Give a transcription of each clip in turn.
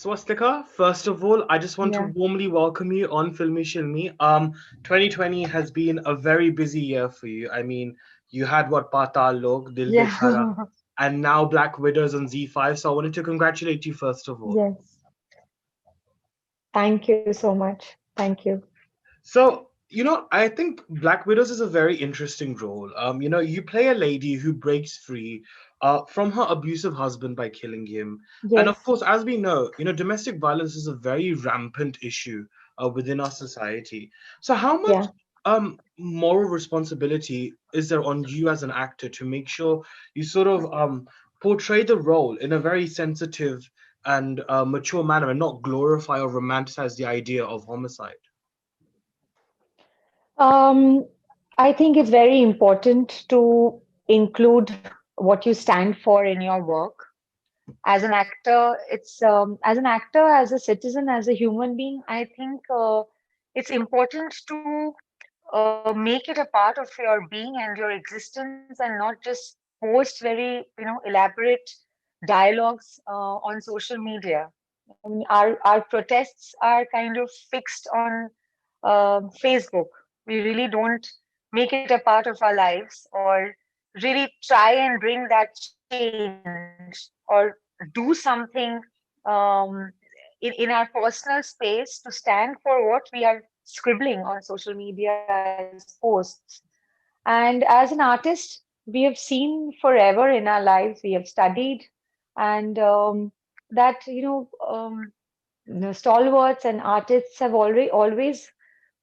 Swastika, first of all, I just want to Yeah. warmly welcome you on Filme Shilmy. 2020 has been a very busy year for you. I mean, you had what Paatal Lok Dil Yeah. Bechara, and now Black Widows on Z5. So I wanted to congratulate you first of all. Yes. Thank you so much. Thank you. So, I think Black Widows is a very interesting role. You play a lady who breaks free from her abusive husband by killing him. And of Yes. course, as we know, domestic violence is a very rampant issue within our society. So, how much Yeah. moral responsibility is there on you as an actor to make sure you sort of portray the role in a very sensitive and mature manner and not glorify or romanticize the idea of homicide? Um, I think it's very important to include what you stand for in your work. As an actor, as an actor, as a citizen, as a human being, I think it's important to make it a part of your being and your existence, and not just post very, elaborate dialogues on social media. I mean, our protests are kind of fixed on Facebook. We really don't make it a part of our lives, or really try and bring that change, or do something um, in our personal space to stand for what we are scribbling on social media as posts. And as an artist, we have seen forever in our lives, we have studied, and that, stalwarts and artists have always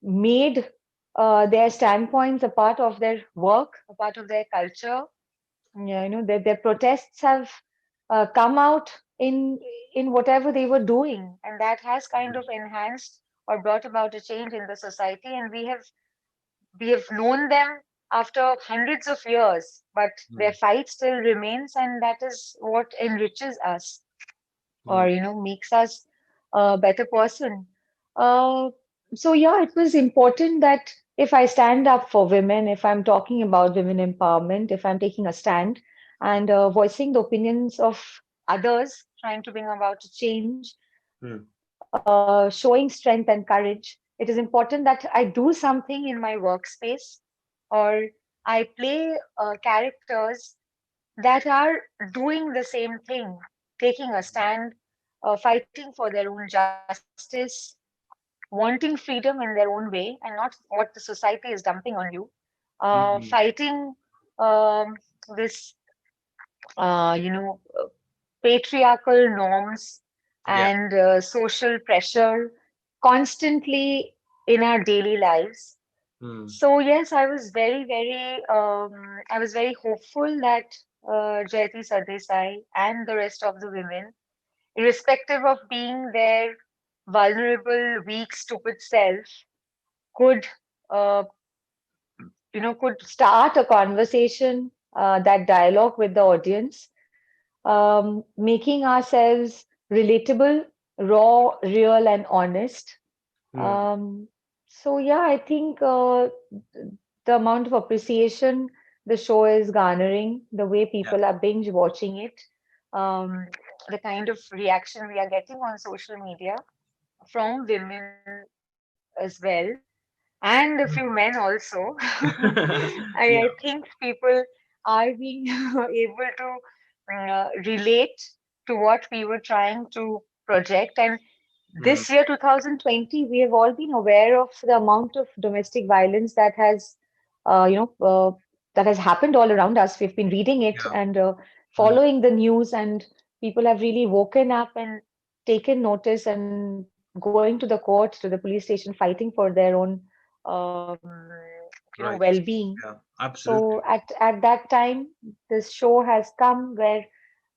made their standpoints a part of their work, a part of their culture. Yeah, their protests have come out in whatever they were doing, and that has kind of enhanced or brought about a change in the society. And we have known them after hundreds of years, but their Mm, fight still remains, and that is what enriches us, or mm, makes us a better person. uh, so yeah, it was important that if I stand up for women, if I'm talking about women empowerment, if I'm taking a stand and voicing the opinions of others, trying to bring about a change, mm. showing strength and courage, it is important that I do something in my workspace, or I play characters that are doing the same thing, taking a stand, fighting for their own justice, wanting freedom in their own way, and not what the society is dumping on you, Mhm. fighting this, patriarchal norms Yeah. and social pressure constantly in our daily lives. Mm. So yes, I was very hopeful that Jayati Sardesai and the rest of the women, irrespective of being their vulnerable, weak, stupid self, could uh, could start a conversation, that dialogue with the audience, making ourselves relatable, raw, real, and honest. Mm. Um, so yeah, I think the amount of appreciation the show is garnering, the way Yeah. people are binge watching it, um, the kind of reaction we are getting on social media from women as well, and a few men also. I Yeah. think people are being able to relate to what we were trying to project. And Mm. this year, 2020, we have all been aware of the amount of domestic violence that has, uh, you know, uh, that has happened all around us. We've been reading it Yeah. and Mm. following the news, and people have really woken up and taken notice and going to the court, to the police station, fighting for their own, Right. well-being. Yeah. So Absolutely. at that time, this show has come where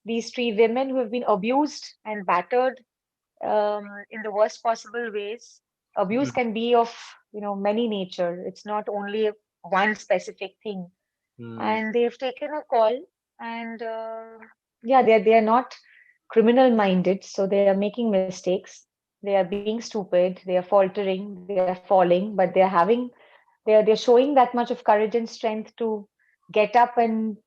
these three women who have been abused and battered in the worst possible ways. Abuse Mm. can be of many nature. It's not only one specific thing. Mm. And they've taken a call, and yeah, they are not criminal minded, so they are making mistakes. They are being stupid. They are faltering. They are falling, but they're showing that much of courage and strength to get up and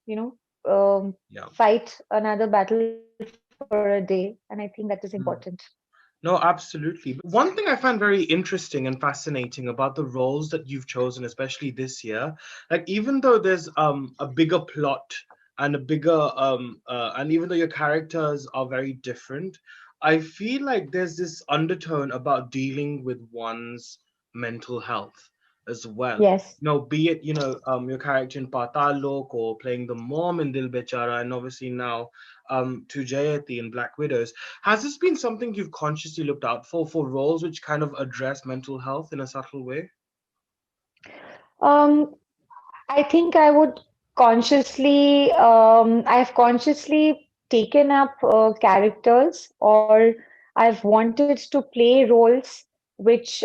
Yeah. fight another battle for a day. And I think that is important. Mm. No, absolutely. One thing I find very interesting and fascinating about the roles that you've chosen, especially this year, like even though there's a bigger plot and a bigger and even though your characters are very different, I feel like there's this undertone about dealing with one's mental health as well. Yes. Be it, your character in Paatal Lok or playing the mom in Dil Bechara, and obviously now to Jayati in Black Widows. Has this been something you've consciously looked out for roles which kind of address mental health in a subtle way? Um, I think I've consciously taken up characters, or I've wanted to play roles which,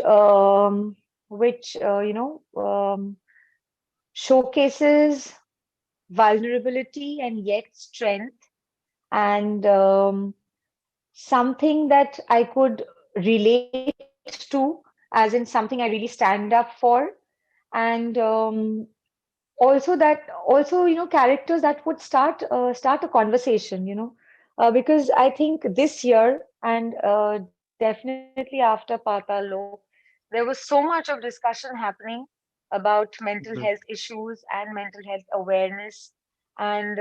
showcases vulnerability and yet strength, and something that I could relate to, as in something I really stand up for, and also characters that would start a conversation, because I think this year, and definitely after Paatal Lok, there was so much of discussion happening about mental health Mhm. issues and mental health awareness, and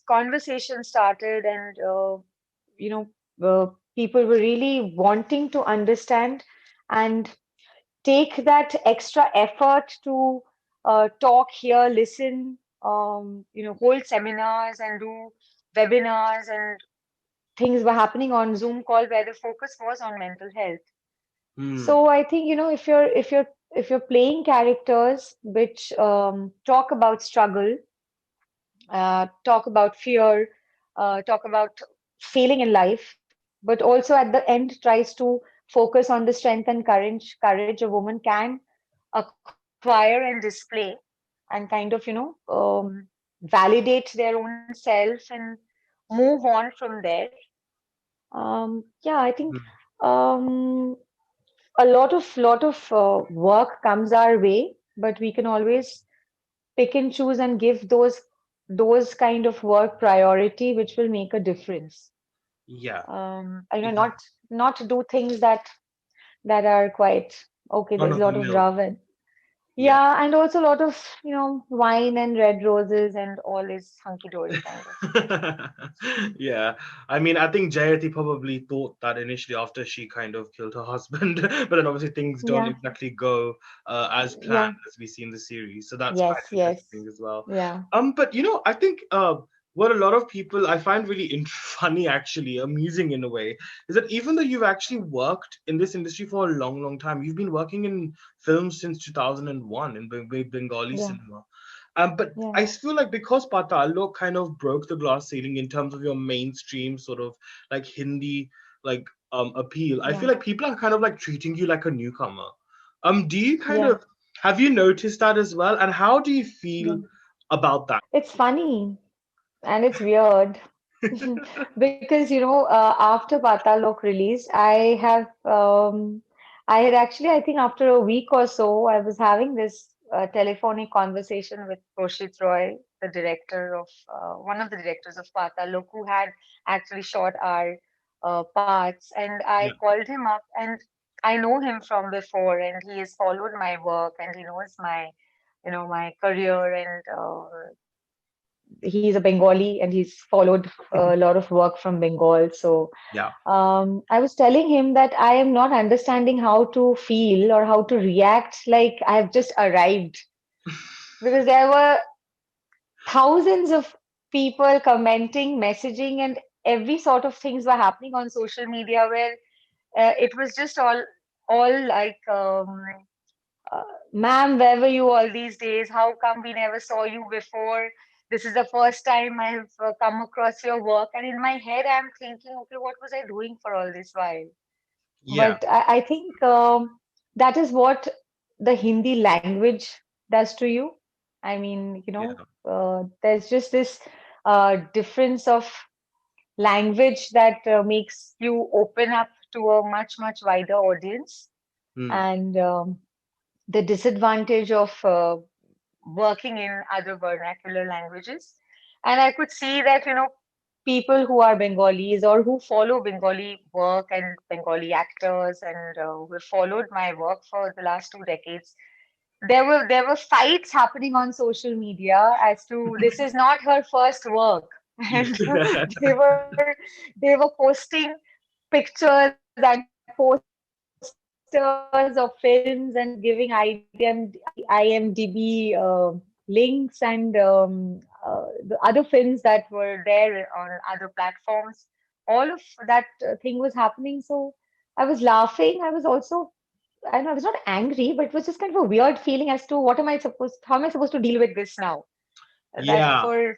conversation started, and you know people were really wanting to understand and take that extra effort to talk, hear, listen, hold seminars and do webinars, and things were happening on Zoom call where the focus was on mental health. Hmm. So I think, if you're playing characters which talk about struggle, talk about fear, talk about failing in life, but also at the end tries to focus on the strength and courage a woman can acquire and display, and kind of, validate their own self and move on from there. Yeah, I think Hmm. um, a lot of work comes our way, but we can always pick and choose and give those kind of work priority, which will make a difference. Yeah, Not exactly. not do things that are quite okay. Run There's a of the lot of mill. love and Yeah. yeah, and also a lot of wine and red roses and all is hunky dory kind of. Yeah, I mean, I think Jayati probably thought that initially after she kind of killed her husband, but then obviously things don't Yeah, exactly go as planned yeah, as we see in the series. So that's quite yes, yes, interesting as well. yeah, But I think what a lot of people I find really funny, actually amusing in a way, is that even though you've actually worked in this industry for a long, long time, you've been working in films since 2001 in Bengali yeah, cinema. But yeah, I feel like because Patalo kind of broke the glass ceiling in terms of your mainstream sort of like Hindi like appeal, I feel yeah, like people are kind of like treating you like a newcomer. Do you kind yeah, of have you noticed that as well? And how do you feel yeah. about that? It's funny and it's weird. Because after Paatal Lok release, I had actually, I think after a week or so, I was having this telephonic conversation with Roshit Roy, the director of one of the directors of Paatal Lok, who had actually shot our parts, and I Yeah. called him up, and I know him from before, and he has followed my work, and he knows my career, and he's a Bengali and he's followed a lot of work from Bengal. So Yeah. I was telling him that I am not understanding how to feel or how to react like I've just arrived, because there were thousands of people commenting, messaging, and every sort of things were happening on social media where it was just all like uh, ma'am, where were you all these days? How come we never saw you before? This is the first time I have come across your work. And in my head, I'm thinking, okay, what was I doing for all this while? Yeah. But I think that is what the Hindi language does to you. I mean, Yeah. there's just this difference of language that makes you open up to a much, much wider audience. Hmm. And the disadvantage of working in other vernacular languages. And I could see that, people who are Bengalis or who follow Bengali work and Bengali actors and who have followed my work for the last 2 decades, there were fights happening on social media as to this is not her first work, and they were they were posting pictures and posters of films and giving IMDb links and the other films that were there on other platforms. All of that thing was happening. So I was laughing. I was also, I know I was not angry, but it was just kind of a weird feeling as to how am I supposed to deal with this now? That Yeah, for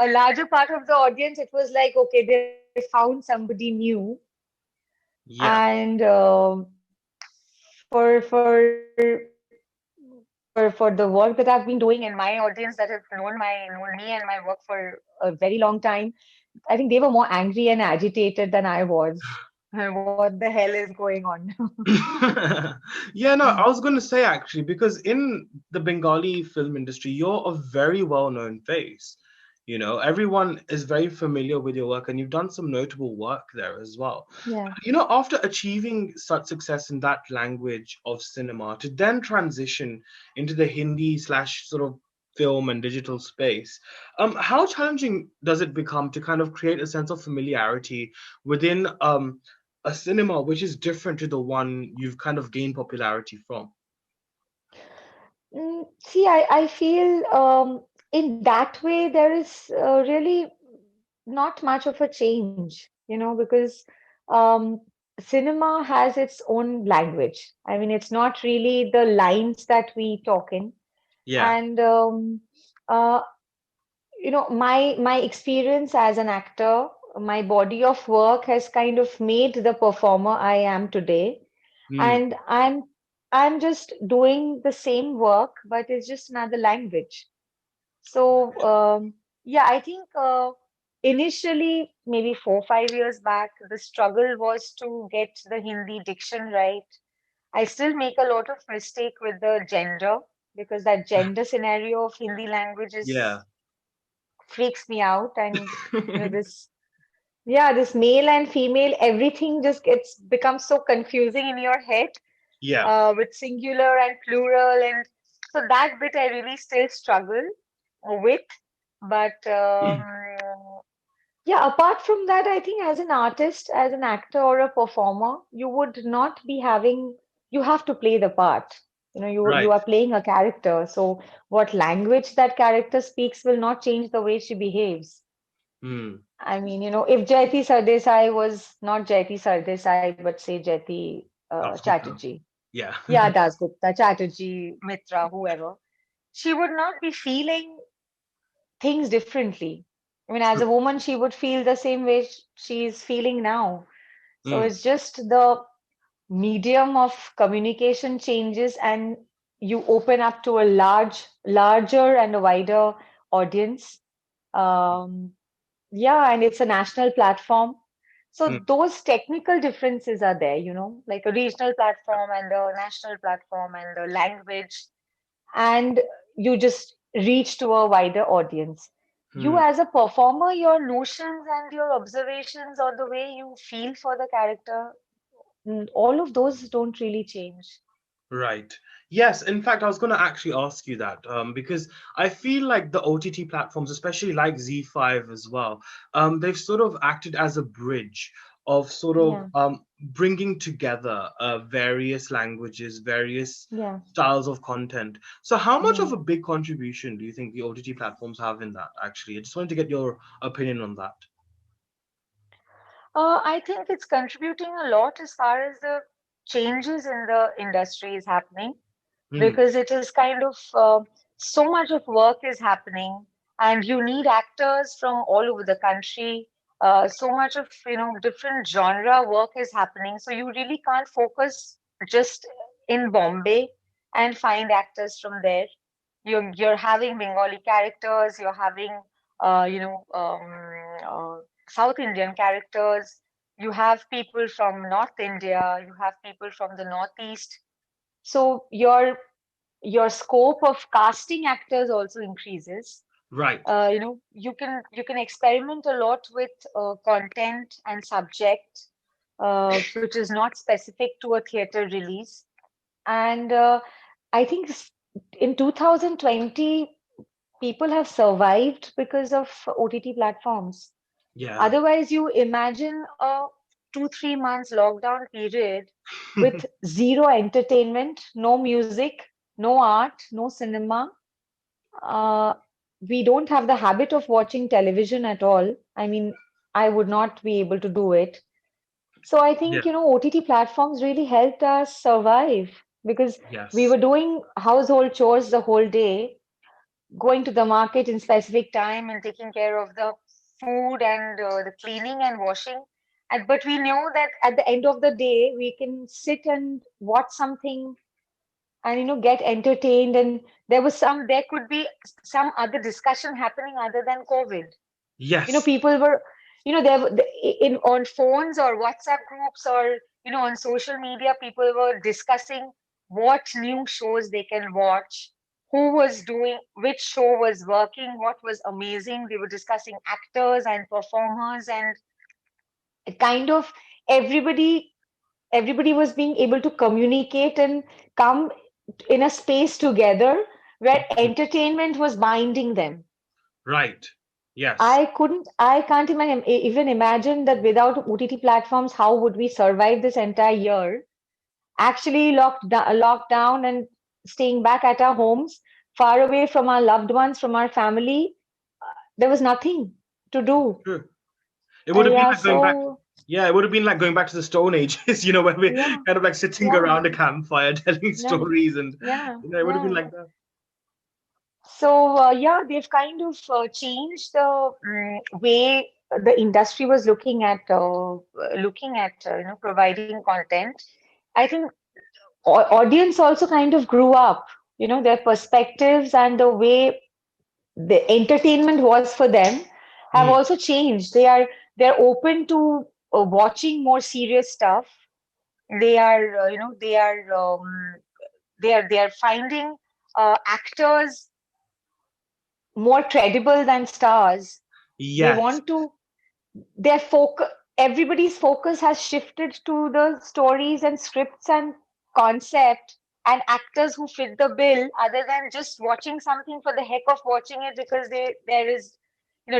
a larger part of the audience, it was like, okay, they found somebody new, yeah. and for the work that I've been doing and my audience that have known me and my work for a very long time, I think they were more angry and agitated than I was. What the hell is going on? Yeah, no, I was going to say actually, because in the Bengali film industry, you're a very well-known face. You know, everyone is very familiar with your work, and you've done some notable work there as well. Yeah. You know, after achieving such success in that language of cinema, to then transition into the Hindi slash sort of film and digital space, how challenging does it become to kind of create a sense of familiarity within a cinema which is different to the one you've kind of gained popularity from? See, I feel in that way there is really not much of a change, because um, cinema has its own language. I mean, it's not really the lines that we talk in. Yeah. And uh, my experience as an actor, my body of work has kind of made the performer I am today, Hmm. and I'm just doing the same work, but it's just another language. So yeah, I think initially, maybe 4 5 years back, the struggle was to get the Hindi diction right. I still make a lot of mistake with the gender, because that gender scenario of Hindi language is Yeah. freaks me out. And this, yeah, this male and female, everything just gets becomes so confusing in your head, Yeah. with singular and plural, and so that bit I really still struggle with. But yeah, apart from that, I think as an artist, as an actor or a performer, you would not be having, you have to play the part. You Right. are playing a character. So what language that character speaks will not change the way she behaves. Hmm. I mean, if Jayati Sardesai was not Jayati Sardesai, but say Jayati That's good enough. Chatterjee, Yeah. yeah, Das Gupta, Chatterjee, Mitra, whoever, she would not be feeling things differently. I mean, as a True. woman, she would feel the same way she is feeling now. So Hmm. it's just the medium of communication changes, and you open up to a larger and a wider audience. Um, yeah, and it's a national platform. Hmm. So those technical differences are there, like a regional platform and a national platform and the language, and you just reach to a wider audience. You, Hmm. as a performer, your notions and your observations or the way you feel for the character, all of those don't really change. Right. Yes. In fact, I was going to actually ask you that because I feel like the OTT platforms, especially like Z5 as well, they've sort of acted as a bridge of sort of Yeah, bringing together various languages, various yeah, styles of content. So, how much yeah. of a big contribution do you think the OTT platforms have in that, actually? I just wanted to get your opinion on that. I think it's contributing a lot as far as the changes in the industry is happening, Hmm. because it is kind of so much of work is happening, and you need actors from all over the country. So much of different genre work is happening, so you really can't focus just in Bombay and find actors from there. You're having Bengali characters, you're having uh, you know um, uh, South Indian characters, you have people from North India, you have people from the Northeast. So your scope of casting actors also increases. Right. You can experiment a lot with content and subject, which is not specific to a theater release. And I think in 2020, people have survived because of OTT platforms. Yeah. Otherwise, you imagine a 2, 3 months lockdown period with zero entertainment, no music, no art, no cinema. Uh, we don't have the habit of watching television at all. I mean, I would not be able to do it. So I Yeah. think, OTT platforms really helped us survive because we Yes. were doing household chores the whole day, going to the market in specific time and taking care of the food and the cleaning and washing. But we knew that at the end of the day, we can sit and watch something and get entertained. And there could be some other discussion happening other than COVID. Yes. People were, there in on phones or WhatsApp groups or on social media, people were discussing what new shows they can watch, who was doing which show was working, what was amazing. They were discussing actors and performers, and it kind of everybody was being able to communicate and come in a space together where entertainment was binding them. Right. Yes. I can't even imagine that without OTT platforms, how would we survive this entire year? Actually locked down and staying back at our homes, far away from our loved ones, from our family. There was nothing to do. True. It would have been Yeah, like going back. so Yeah, it would have been like going back to the Stone Ages, where we're yeah, kind of like sitting yeah, around a campfire telling yeah, stories, and yeah, it would have been yeah. like that. So yeah, they've kind of changed the way the industry was looking at providing content. I think audience also kind of grew up. Their perspectives and the way the entertainment was for them have Mm. also changed. They're open to watching more serious stuff. They are finding actors more credible than stars. They Yes. want to their focus Everybody's focus has shifted to the stories and scripts and concept and actors who fit the bill, other than just watching something for the heck of watching it because there is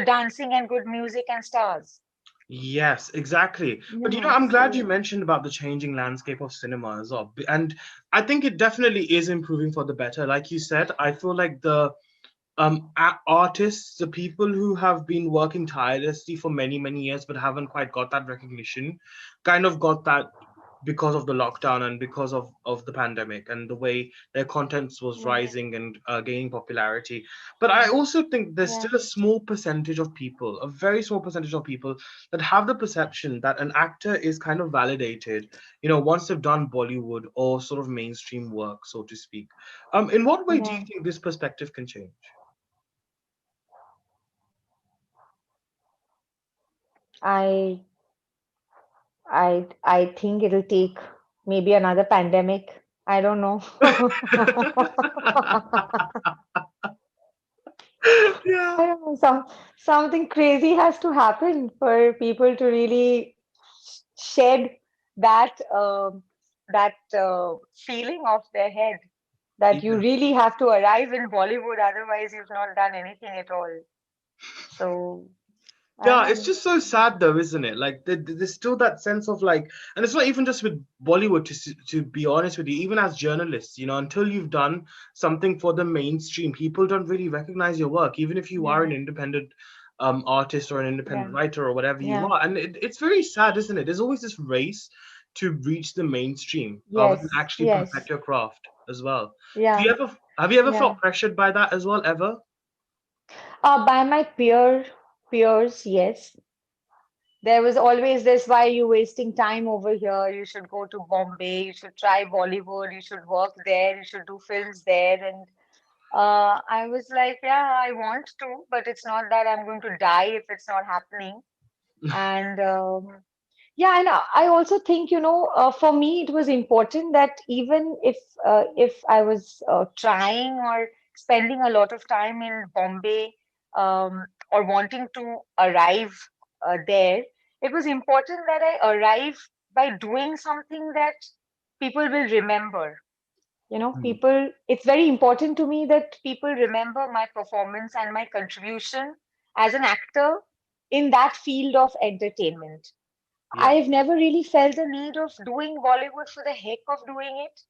dancing and good music and stars. Yes, exactly. But Yeah, I'm glad you so mentioned about the changing landscape of cinema as well. And I think it definitely is improving for the better. Like you said, I feel like the artists, the people who have been working tirelessly for many, many years but haven't quite got that recognition, kind of got that because of the lockdown and because of the pandemic and the way their contents was yeah, rising and gaining popularity. But I also think there's yeah, still a small percentage of people, a very small percentage of people, that have the perception that an actor is kind of validated, once they've done Bollywood or sort of mainstream work, so to speak. In what way do you yeah. think this perspective can change? I I think it'll take maybe another pandemic. I don't know. Yeah. I don't know, something crazy has to happen for people to really shed that feeling off their head that you Yeah. really have to arrive in Bollywood, otherwise you've not done anything at all. So I Yeah, don't it's know. just so sad though, isn't it? Like there's still that sense of like, and it's not even just with Bollywood. To be honest with you, even as journalists, until you've done something for the mainstream, people don't really recognize your work, even if you are Yeah, an independent artist or an independent yeah, writer or whatever you yeah. are. And it's very sad, isn't it? There's always this race to reach the mainstream rather than Yes, actually perfect yes, your craft as well. Do yeah, you ever have you ever yeah. felt pressured by that as well, ever? By my peers, yes. There was always this, why are you wasting time over here? You should go to Bombay, you should try Bollywood, you should work there, you should do films there. And I was like, yeah, I want to, but it's not that I'm going to die if it's not happening. And yeah, and I also think, for me, it was important that even if I was trying or spending a lot of time in Bombay, or wanting to arrive there, it was important that I arrive by doing something that people will remember. Mm. People, it's very important to me that people remember my performance and my contribution as an actor in that field of entertainment. Yeah. I've never really felt the need of doing Bollywood for the heck of doing it.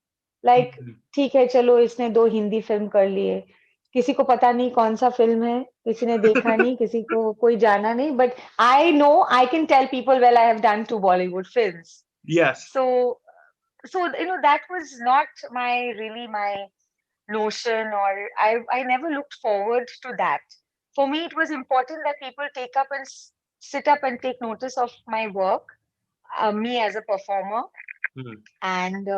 Like, Mhm. ठीक है चलो इसने 2 Hindi film कर लिए, किसी को पता नहीं कौन सा फिल्म है, किसी ने देखा नहीं, किसी को कोई जाना नहीं, but I know I can tell people, well, I have done 2 Bollywood films. Yes. So that was not my notion, or I never looked forward to that. For me, it was important that people take up and sit up and take notice of my work, me as a performer, Mm. and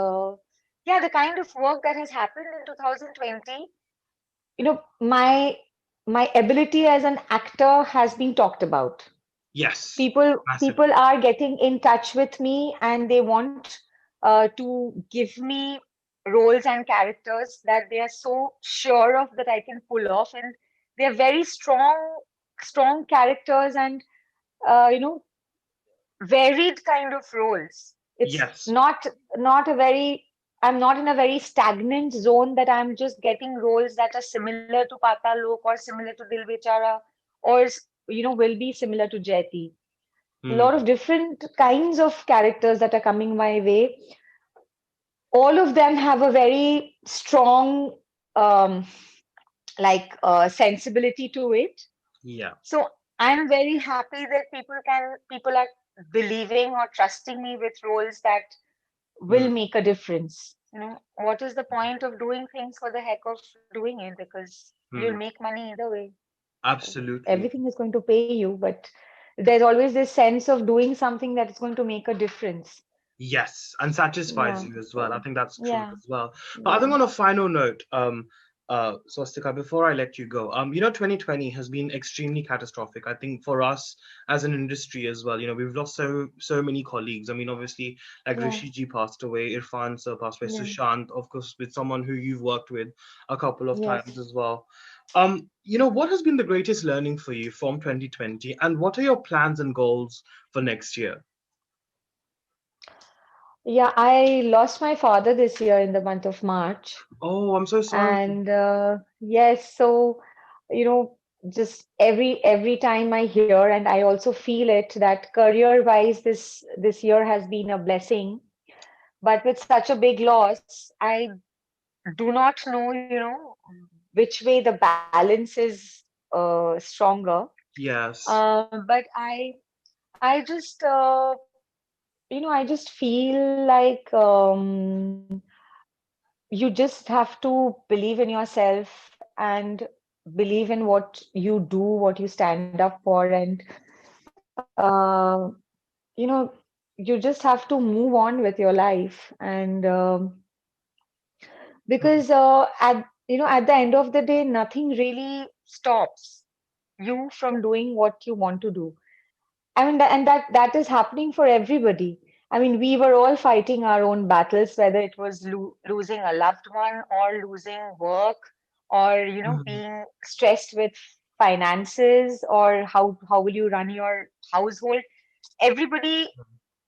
yeah, the kind of work that has happened in 2020. My ability as an actor has been talked about. Yes. People Massively. are getting in touch with me, and they want to give me roles and characters that they are so sure of that I can pull off, and they are very strong characters, and you know varied kind of roles. It's Yes. not a very, I'm not in a very stagnant zone that I'm just getting roles that are similar to Paatal Lok or similar to Dil Bechara, or will be similar to Jayati. A Mm. lot of different kinds of characters that are coming my way. All of them have a very strong sensibility to it. Yeah. So I'm very happy that people are believing or trusting me with roles that will Mm. make a difference. What is the point of doing things for the heck of doing it? Because you'll Mm. make money either way. Absolutely. Everything is going to pay you, but there's always this sense of doing something that is going to make a difference. Yes, and satisfies Yeah. you as well. I So think that's true yeah, as well. But I think yeah, on a final note, Swastika, before I let you go, 2020 has been extremely catastrophic. I think for us as an industry as well, we've lost so many colleagues. I mean, obviously, like yeah, Rishiji passed away, Irfan sir passed away, yeah, Sushant, of course, with someone who you've worked with a couple of times yes. as well. What has been the greatest learning for you from 2020, and what are your plans and goals for next year? Yeah, I lost my father this year in the month of March. Oh, I'm so sorry. And yes, so you know, just every time I hear, and I also feel it, that career-wise, this year has been a blessing. But with such a big loss, I do not know, which way the balance is stronger. Yes. But I just I just feel like you just have to believe in yourself and believe in what you do, what you stand up for, and uh, you know, you just have to move on with your life. And Mm. because at the end of the day, nothing really stops you from doing what you want to do. I mean, and that is happening for everybody. I mean, we were all fighting our own battles, whether it was losing a loved one, or losing work, or Mhm. being stressed with finances, or how will you run your household. Everybody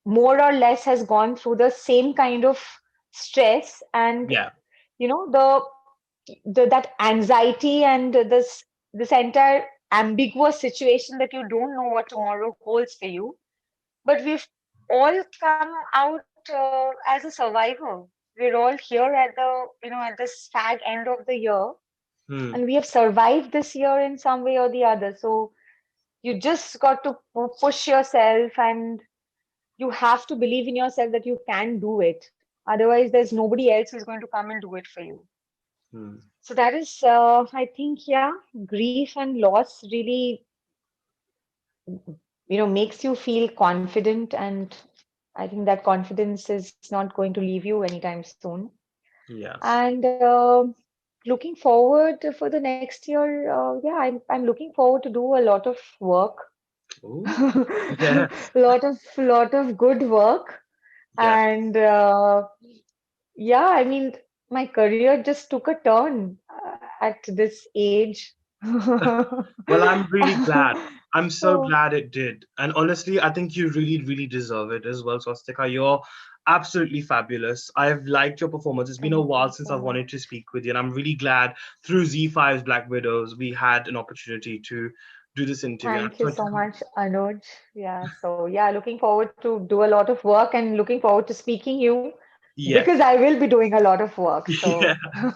more or less has gone through the same kind of stress, and Yeah. that anxiety, and this entire ambiguous situation that you don't know what tomorrow holds for you. But we've all come out as a survivor. We're all here at this fag end of the year, Hmm. and we have survived this year in some way or the other. So you just got to push yourself, and you have to believe in yourself that you can do it. Otherwise, there's nobody else who's going to come and do it for you. Hmm. So that is, I think, yeah, grief and loss really, makes you feel confident, and I think that confidence is not going to leave you anytime soon. Yes. And looking forward for the next year, yeah, I'm looking forward to do a lot of work, Oh, a yes. lot of good work, Yes. and yeah, I mean, my career just took a turn at this age. Well, I'm really glad. I'm so Oh, glad it did. And honestly, I think you really, really deserve it as well, Swastika. You're absolutely fabulous. I've liked your performance. It's been a thank while you since so I've much. wanted to speak with you, and I'm really glad through Z5's Black Widows we had an opportunity to do this interview. And I Thank you just want so to, much, Anuj. Yeah, so yeah, looking forward to do a lot of work and looking forward to speaking you yes, because I will be doing a lot of work. yeah, So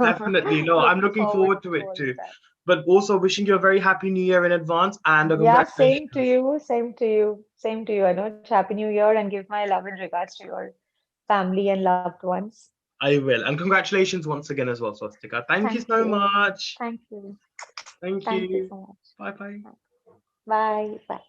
definitely. No, I'm looking looking forward forward to to it all of too. that. But also wishing you a very happy New Year in advance and a Yeah, same to congratulations. you, same to you, same to you, Anuj. Happy New Year and give my love and regards to your family and loved ones. I will. And congratulations once again as well, Swastika. Thank you Thank so you. much. Thank you. Thank Thank you you. so much. Bye bye. Bye. Bye.